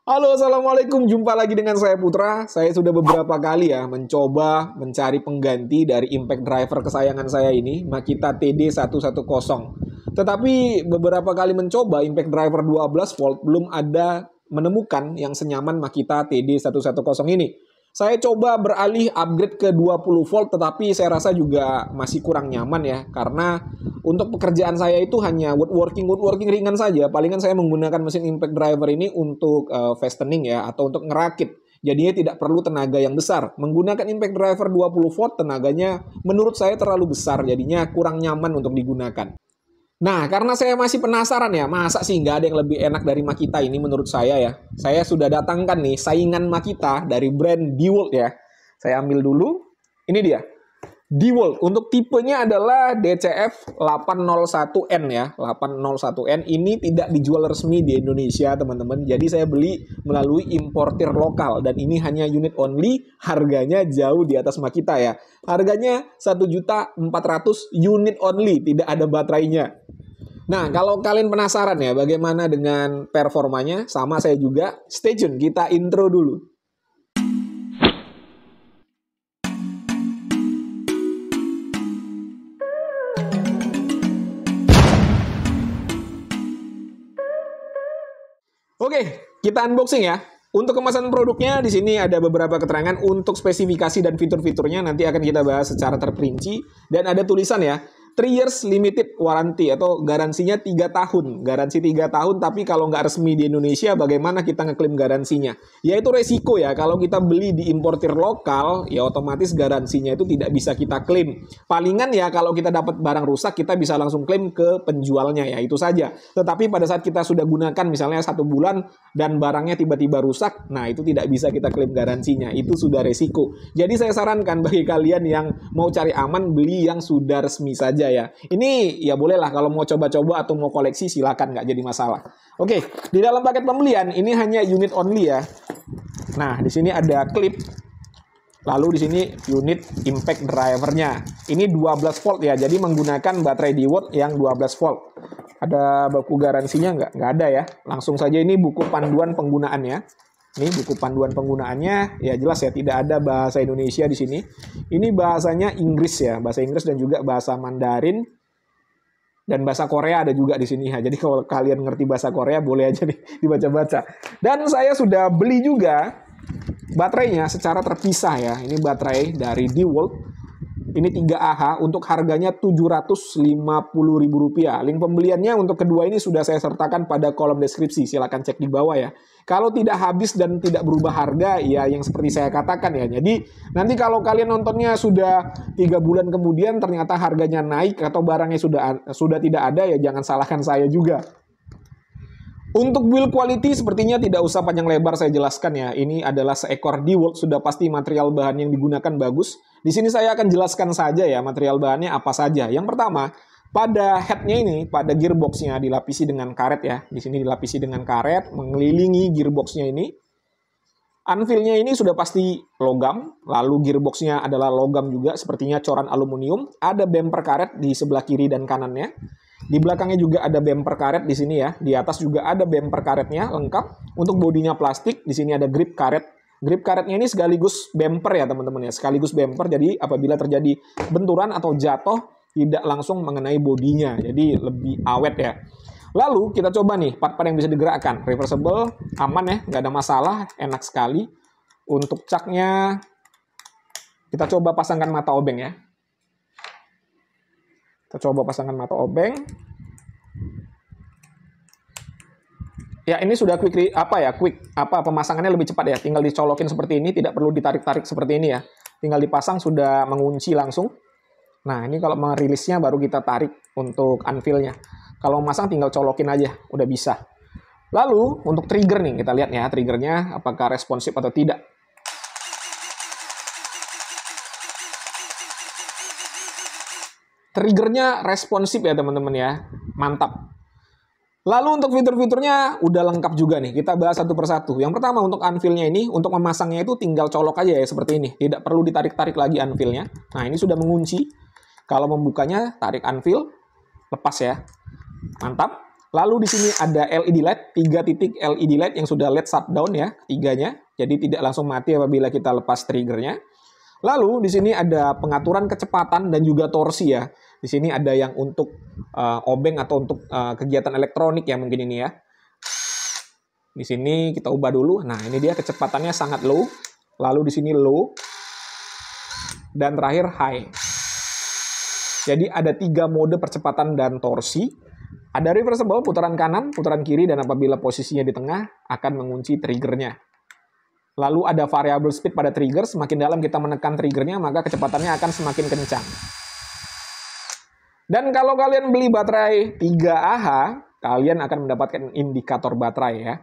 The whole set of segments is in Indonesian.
Halo, Assalamualaikum. Jumpa lagi dengan saya Putra. Saya sudah beberapa kali ya mencoba mencari pengganti dari impact driver kesayangan saya ini, Makita TD110. Tetapi beberapa kali mencoba impact driver 12 volt belum ada menemukan yang senyaman Makita TD110 ini. Saya coba beralih upgrade ke 20 volt tetapi saya rasa juga masih kurang nyaman ya karena untuk pekerjaan saya itu hanya woodworking ringan saja. Palingan saya menggunakan mesin impact driver ini untuk fastening ya atau untuk ngerakit. Jadinya tidak perlu tenaga yang besar. Menggunakan impact driver 20 volt tenaganya menurut saya terlalu besar jadinya kurang nyaman untuk digunakan. Nah, karena saya masih penasaran ya, masa sih nggak ada yang lebih enak dari Makita ini menurut saya ya. Saya sudah datangkan nih saingan Makita dari brand DeWalt ya. Saya ambil dulu. Ini dia. DeWalt. Untuk tipenya adalah DCF 801N ya. 801N ini tidak dijual resmi di Indonesia, teman-teman. Jadi saya beli melalui importir lokal dan ini hanya unit only, harganya jauh di atas Makita ya. Harganya 1.400.000 unit only, tidak ada baterainya. Nah, kalau kalian penasaran ya bagaimana dengan performanya, sama saya juga, stay tune, kita intro dulu. Oke, kita unboxing ya. Untuk kemasan produknya, di sini ada beberapa keterangan untuk spesifikasi dan fitur-fiturnya. Nanti akan kita bahas secara terperinci. Dan ada tulisan ya, 3 years limited warranty atau garansinya 3 tahun. Garansi 3 tahun, tapi kalau nggak resmi di Indonesia, bagaimana kita ngeklaim garansinya? Ya itu resiko ya, kalau kita beli di importir lokal, ya otomatis garansinya itu tidak bisa kita klaim. Palingan ya kalau kita dapat barang rusak, kita bisa langsung klaim ke penjualnya ya, itu saja. Tetapi pada saat kita sudah gunakan misalnya 1 bulan dan barangnya tiba-tiba rusak, nah itu tidak bisa kita klaim garansinya. Itu sudah resiko. Jadi saya sarankan bagi kalian yang mau cari aman, beli yang sudah resmi saja ya. Ini ya bolehlah kalau mau coba-coba atau mau koleksi silakan, nggak jadi masalah. Oke, di dalam paket pembelian ini hanya unit only ya. Nah, di sini ada klip. Lalu di sini unit impact drivernya. Ini 12 volt ya, jadi menggunakan baterai DeWalt yang 12 volt. Ada buku garansinya nggak? Nggak ada ya. Langsung saja ini buku panduan penggunaannya. Ini buku panduan penggunaannya, ya jelas ya tidak ada bahasa Indonesia di sini. Ini bahasanya Inggris ya, bahasa Inggris dan juga bahasa Mandarin dan bahasa Korea ada juga di sini ya. Jadi kalau kalian ngerti bahasa Korea boleh aja nih dibaca-baca. Dan saya sudah beli juga baterainya secara terpisah ya. Ini baterai dari DeWalt. Ini 3AH untuk harganya Rp750.000. Link pembeliannya untuk kedua ini sudah saya sertakan pada kolom deskripsi. Silahkan cek di bawah ya. Kalau tidak habis dan tidak berubah harga, ya yang seperti saya katakan ya. Jadi nanti kalau kalian nontonnya sudah 3 bulan kemudian ternyata harganya naik atau barangnya sudah tidak ada, ya jangan salahkan saya juga. Untuk build quality sepertinya tidak usah panjang lebar saya jelaskan ya. Ini adalah seekor DeWalt, sudah pasti material bahan yang digunakan bagus. Di sini saya akan jelaskan saja ya material bahannya apa saja. Yang pertama, pada headnya ini, pada gearboxnya dilapisi dengan karet ya. Di sini dilapisi dengan karet, mengelilingi gearboxnya ini. Anvilnya ini sudah pasti logam, lalu gearboxnya adalah logam juga, sepertinya coran aluminium. Ada bumper karet di sebelah kiri dan kanannya. Di belakangnya juga ada bumper karet di sini ya. Di atas juga ada bumper karetnya lengkap. Untuk bodinya plastik, di sini ada grip karet. Grip karetnya ini sekaligus bumper ya teman-teman ya. Sekaligus bumper, jadi apabila terjadi benturan atau jatuh, tidak langsung mengenai bodinya. Jadi lebih awet ya. Lalu kita coba nih part-part yang bisa digerakkan. Reversible, aman ya, nggak ada masalah, enak sekali. Untuk caknya, kita coba pasangkan mata obeng ya. Kita coba pasangkan mata obeng. Ya ini sudah quick pemasangannya lebih cepat ya. Tinggal dicolokin seperti ini, tidak perlu ditarik-tarik seperti ini ya. Tinggal dipasang sudah mengunci langsung. Nah ini kalau merilisnya baru kita tarik untuk anvilnya. Kalau memasang tinggal colokin aja, udah bisa. Lalu untuk trigger nih, kita lihat ya triggernya apakah responsif atau tidak. Triggernya responsif ya teman-teman ya, mantap. Lalu untuk fitur-fiturnya udah lengkap juga nih, kita bahas satu persatu. Yang pertama untuk anvilnya ini, untuk memasangnya itu tinggal colok aja ya seperti ini. Tidak perlu ditarik-tarik lagi anvilnya. Nah ini sudah mengunci. Kalau membukanya, tarik anvil, lepas ya. Mantap. Lalu di sini ada LED light, 3 titik LED light yang sudah LED shutdown ya, ketiganya. Jadi tidak langsung mati apabila kita lepas triggernya. Lalu di sini ada pengaturan kecepatan dan juga torsi ya. Di sini ada yang untuk obeng atau untuk kegiatan elektronik ya mungkin ini ya. Di sini kita ubah dulu. Nah, ini dia kecepatannya sangat low. Lalu di sini low. Dan terakhir high. Jadi ada 3 mode percepatan dan torsi. Ada reversible, putaran kanan, putaran kiri, dan apabila posisinya di tengah, akan mengunci triggernya. Lalu ada variable speed pada trigger, semakin dalam kita menekan triggernya, maka kecepatannya akan semakin kencang. Dan kalau kalian beli baterai 3Ah, kalian akan mendapatkan indikator baterai ya.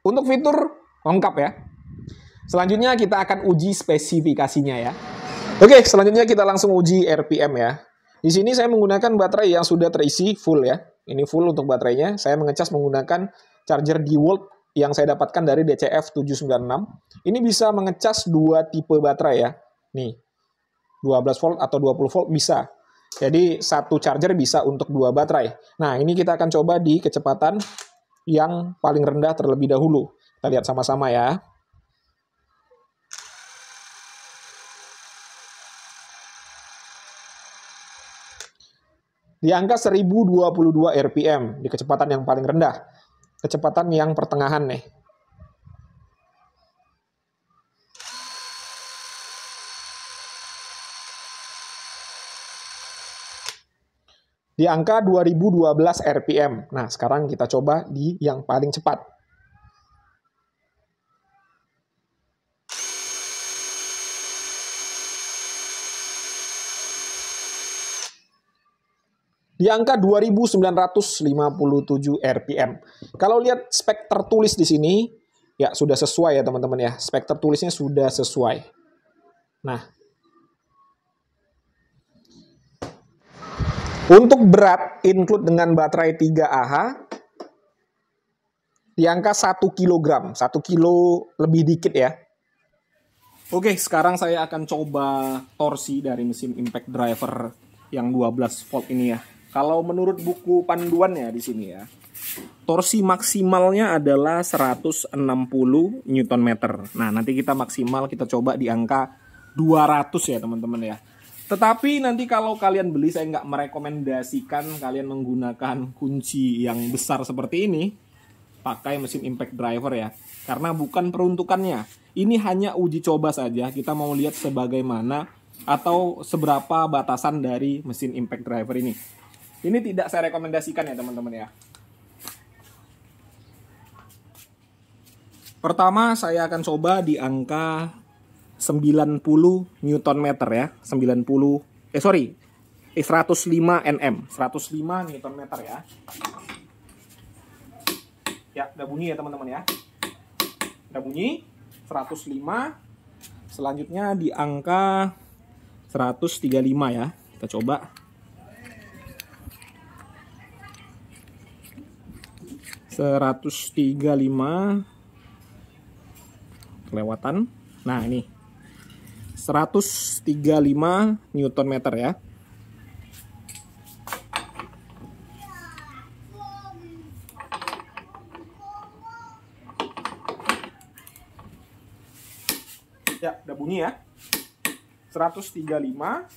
Untuk fitur, lengkap ya. Selanjutnya kita akan uji spesifikasinya ya. Oke, selanjutnya kita langsung uji RPM ya. Di sini saya menggunakan baterai yang sudah terisi full ya. Ini full untuk baterainya. Saya mengecas menggunakan charger DeWalt yang saya dapatkan dari DCF 796. Ini bisa mengecas 2 tipe baterai ya. Nih, 12 volt atau 20 volt bisa. Jadi satu charger bisa untuk 2 baterai. Nah, ini kita akan coba di kecepatan yang paling rendah terlebih dahulu. Kita lihat sama-sama ya. Di angka 1022 RPM, di kecepatan yang paling rendah. Kecepatan yang pertengahan nih. Di angka 2012 RPM. Nah, sekarang kita coba di yang paling cepat. Di angka 2957 RPM. Kalau lihat spek tertulis di sini, ya sudah sesuai ya teman-teman ya. Spek tertulisnya sudah sesuai. Nah, untuk berat, include dengan baterai 3Ah, di angka 1 kg. 1 kilo lebih dikit ya. Oke, sekarang saya akan coba torsi dari mesin impact driver yang 12 volt ini ya. Kalau menurut buku panduannya di sini ya, torsi maksimalnya adalah 160 Nm. Nah, nanti kita maksimal kita coba di angka 200 ya teman-teman ya. Tetapi nanti kalau kalian beli, saya nggak merekomendasikan kalian menggunakan kunci yang besar seperti ini. Pakai mesin impact driver ya. Karena bukan peruntukannya. Ini hanya uji coba saja. Kita mau lihat sebagaimana atau seberapa batasan dari mesin impact driver ini. Ini tidak saya rekomendasikan ya teman-teman ya. Pertama saya akan coba di angka 90 Nm ya. 105 Nm. 105 Nm ya. Ya, udah bunyi ya teman-teman ya. Udah bunyi 105. Selanjutnya di angka 135 ya. Kita coba. 135 kelewatan. Nah, ini 135 Nm ya. Ya, udah bunyi ya. 135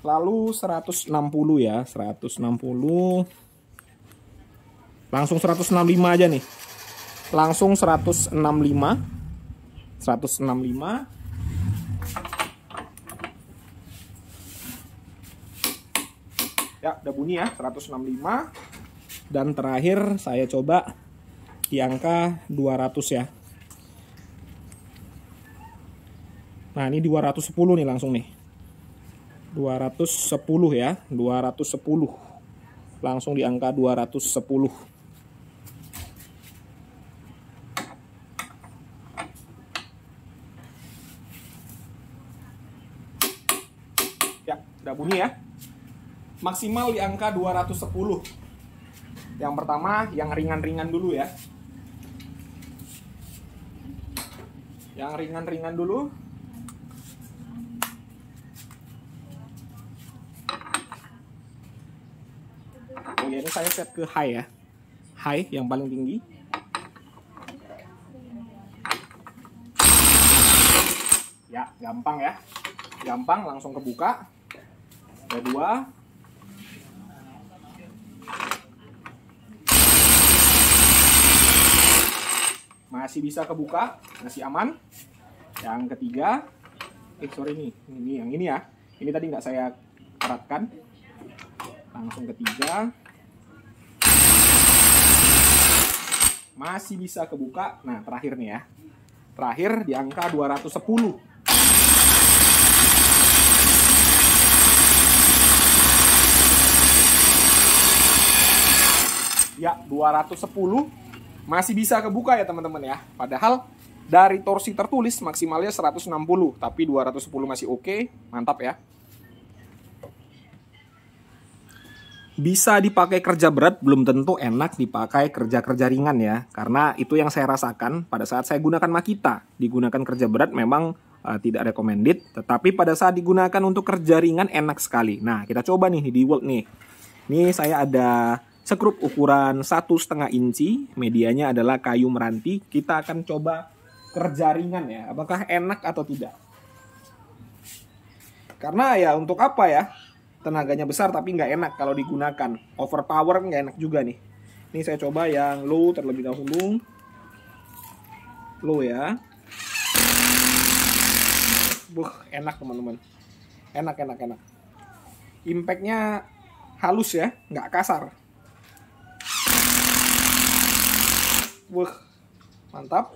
lalu 160 ya, 160. Langsung 165 aja nih. Langsung 165. 165. Ya, udah bunyi ya, 165. Dan terakhir saya coba di angka 200 ya. Nah, ini 210 nih langsung nih. 210 ya, 210. Langsung di angka 210. Ya, udah bunyi ya. Maksimal di angka 210. Yang pertama, yang ringan-ringan dulu ya. Yang ringan-ringan dulu. ya. Ini saya set ke high ya. High yang paling tinggi. Ya, gampang ya. Gampang, langsung kebuka. Ada 2. Masih bisa kebuka, masih aman. Yang ketiga, sorry ini yang ini ya. Ini tadi nggak saya keratkan. Langsung ketiga. Masih bisa kebuka. Nah, terakhir nih ya. Terakhir di angka 210. Ya, 210 masih bisa kebuka ya teman-teman ya. Padahal dari torsi tertulis maksimalnya 160, tapi 210 masih oke. Mantap ya. Bisa dipakai kerja berat, belum tentu enak dipakai kerja-kerja ringan ya. Karena itu yang saya rasakan pada saat saya gunakan Makita. Digunakan kerja berat memang tidak recommended, tetapi pada saat digunakan untuk kerja ringan enak sekali. Nah, kita coba nih di DeWalt nih. Ini saya ada sekrup ukuran 1,5 inci, medianya adalah kayu meranti. Kita akan coba kerja ringan ya, apakah enak atau tidak. Karena ya untuk apa ya, tenaganya besar tapi nggak enak kalau digunakan. Overpower nggak enak juga nih. Ini saya coba yang low terlebih dahulu. Low ya. Enak teman-teman. Enak. Impact-nya halus ya, nggak kasar. Mantap.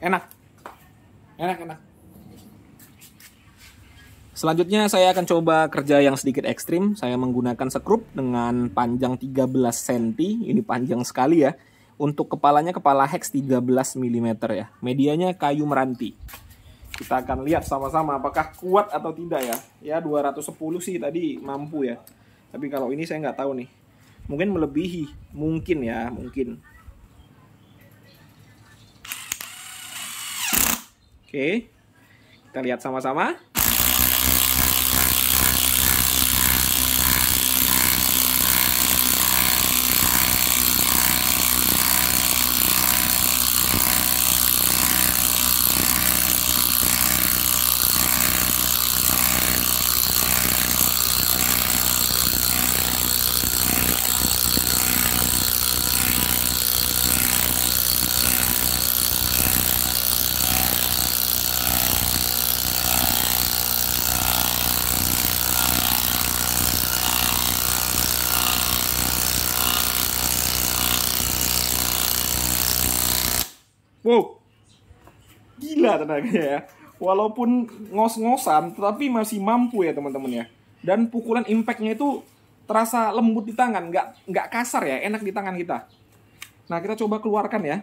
Enak. Selanjutnya saya akan coba kerja yang sedikit ekstrim. Saya menggunakan sekrup dengan panjang 13 cm. Ini panjang sekali ya. Untuk kepalanya kepala hex 13 mm ya. Medianya kayu meranti. Kita akan lihat sama-sama apakah kuat atau tidak ya. Ya 210 sih tadi mampu ya. Tapi kalau ini saya nggak tahu nih. Mungkin melebihi. Mungkin ya, mungkin. Oke. Kita lihat sama-sama. Wow, gila tenaganya ya. Walaupun ngos-ngosan, tetapi masih mampu ya teman-teman ya. Dan pukulan impactnya itu terasa lembut di tangan, nggak kasar ya, enak di tangan kita. Nah, kita coba keluarkan ya.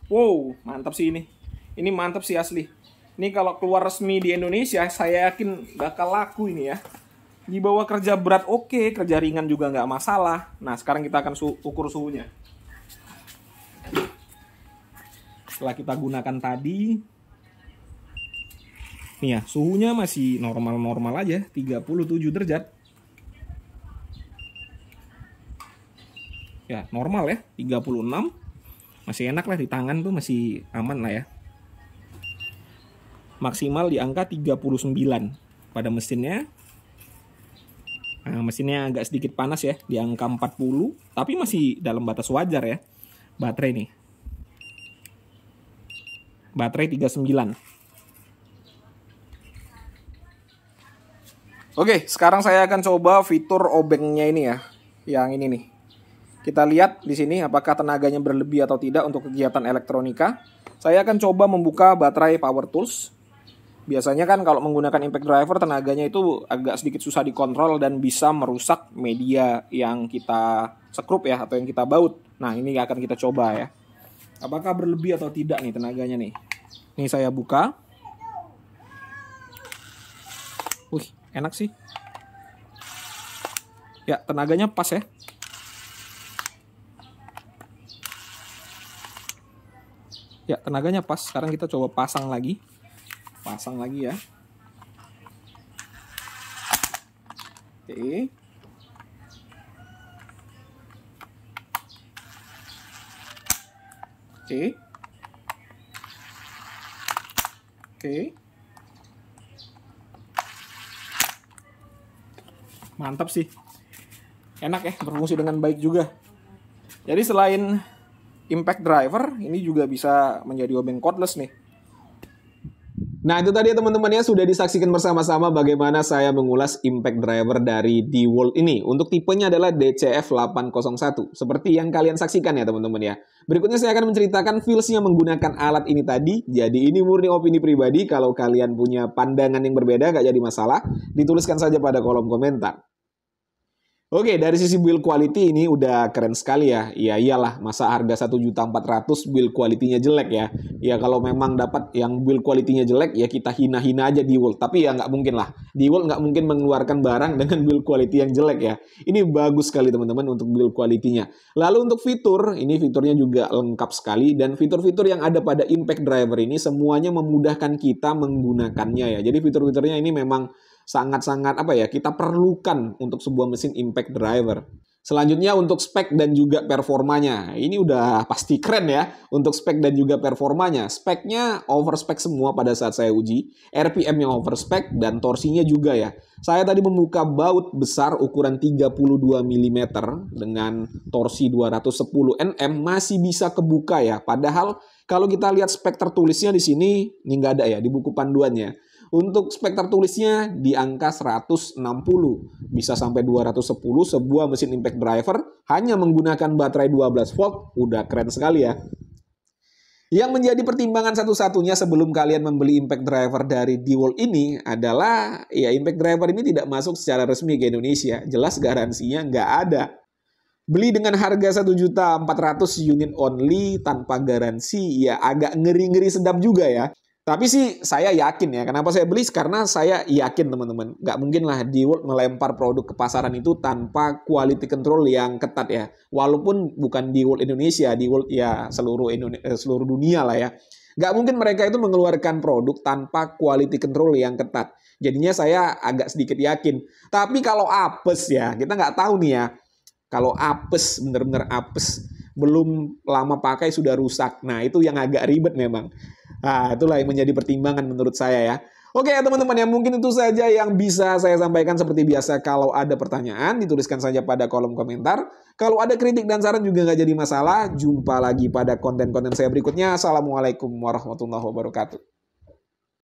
Wow, mantap sih ini. Ini mantap sih asli. Ini kalau keluar resmi di Indonesia, saya yakin bakal laku ini ya. Di bawah kerja berat oke, kerja ringan juga nggak masalah. Nah, sekarang kita akan ukur suhunya. Setelah kita gunakan tadi, nih ya, suhunya masih normal-normal aja, 37 derajat. Ya, normal ya, 36. Masih enak lah di tangan tuh, masih aman lah ya. Maksimal di angka 39 pada mesinnya. Nah, mesinnya agak sedikit panas ya, di angka 40, tapi masih dalam batas wajar ya. Baterai nih. Baterai 39. Oke, sekarang saya akan coba fitur obengnya ini ya. Yang ini nih. Kita lihat di sini apakah tenaganya berlebih atau tidak untuk kegiatan elektronika. Saya akan coba membuka baterai power tools. Biasanya kan kalau menggunakan impact driver tenaganya itu agak sedikit susah dikontrol dan bisa merusak media yang kita sekrup ya atau yang kita baut. Nah, ini akan kita coba ya. Apakah berlebih atau tidak nih tenaganya nih. Ini saya buka. Wih, enak sih. Ya, tenaganya pas ya. Ya, tenaganya pas. Sekarang kita coba pasang lagi. Pasang lagi ya. Oke. Oke. Oke. Mantap sih. Enak ya, berfungsi dengan baik juga. Jadi selain impact driver, ini juga bisa menjadi obeng cordless nih. Nah, itu tadi ya teman-teman ya, sudah disaksikan bersama-sama bagaimana saya mengulas impact driver dari DeWalt ini. Untuk tipenya adalah DCF801, seperti yang kalian saksikan ya teman-teman ya. Berikutnya saya akan menceritakan feels-nya menggunakan alat ini tadi. Jadi ini murni opini pribadi, kalau kalian punya pandangan yang berbeda gak jadi masalah, dituliskan saja pada kolom komentar. Oke, dari sisi build quality ini udah keren sekali ya. Ya iyalah, masa harga 1.400.000 build quality-nya jelek ya. Ya kalau memang dapat yang build quality-nya jelek, ya kita hina-hina aja DeWalt. Tapi ya nggak mungkin lah. DeWalt nggak mungkin mengeluarkan barang dengan build quality yang jelek ya. Ini bagus sekali teman-teman untuk build quality-nya. Lalu untuk fitur, ini fiturnya juga lengkap sekali. Dan fitur-fitur yang ada pada impact driver ini semuanya memudahkan kita menggunakannya ya. Jadi fitur-fiturnya ini memang sangat-sangat kita perlukan untuk sebuah mesin impact driver. Selanjutnya untuk spek dan juga performanya. Ini udah pasti keren ya untuk spek dan juga performanya. Speknya overspec semua pada saat saya uji. RPM-nya overspec dan torsinya juga ya. Saya tadi membuka baut besar ukuran 32 mm dengan torsi 210 Nm masih bisa kebuka ya. Padahal kalau kita lihat spek tertulisnya di sini, ini nggak ada ya di buku panduannya. Untuk spek tertulisnya di angka 160, bisa sampai 210 sebuah mesin impact driver hanya menggunakan baterai 12 volt, udah keren sekali ya. Yang menjadi pertimbangan satu-satunya sebelum kalian membeli impact driver dari DeWalt ini adalah ya impact driver ini tidak masuk secara resmi ke Indonesia, jelas garansinya nggak ada. Beli dengan harga 1.400.000 unit only tanpa garansi ya agak ngeri-ngeri sedap juga ya. Tapi sih saya yakin ya, kenapa saya beli? Karena saya yakin teman-teman, nggak mungkin lah DeWalt melempar produk ke pasaran itu tanpa quality control yang ketat ya. Walaupun bukan DeWalt Indonesia, DeWalt ya seluruh dunia lah ya. Nggak mungkin mereka itu mengeluarkan produk tanpa quality control yang ketat. Jadinya saya agak sedikit yakin. Tapi kalau apes ya, kita nggak tahu nih ya. Kalau apes, bener-bener apes, belum lama pakai sudah rusak. Nah, itu yang agak ribet memang. Nah, itulah yang menjadi pertimbangan menurut saya ya. Oke ya teman-teman ya, mungkin itu saja yang bisa saya sampaikan. Seperti biasa, kalau ada pertanyaan, dituliskan saja pada kolom komentar. Kalau ada kritik dan saran juga nggak jadi masalah. Jumpa lagi pada konten-konten saya berikutnya. Assalamualaikum warahmatullahi wabarakatuh.